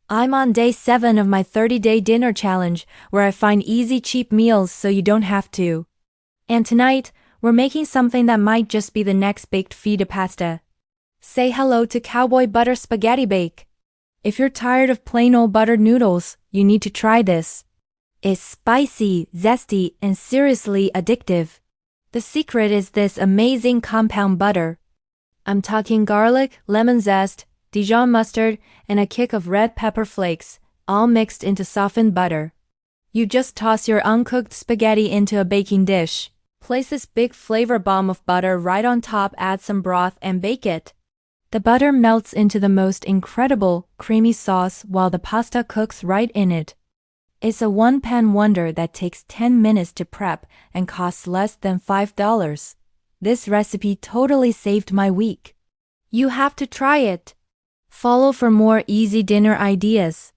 I'm on day 7 of my 30-day dinner challenge, where I find easy, cheap meals so you don't have to. And tonight, we're making something that might just be the next baked Feta pasta. Say hello to Cowboy Butter Spaghetti Bake. If you're tired of plain old buttered noodles, you need to try this. It's spicy, zesty, and seriously addictive. The secret is this amazing compound butter. I'm talking garlic, lemon zest, Dijon mustard, and a kick of red pepper flakes, all mixed into softened butter. You just toss your uncooked spaghetti into a baking dish. Place this big flavor bomb of butter right on top, add some broth, and bake it. The butter melts into the most incredible, creamy sauce while the pasta cooks right in it. It's a one-pan wonder that takes 10 minutes to prep and costs less than $5. This recipe totally saved my week. You have to try it. Follow for more easy dinner ideas.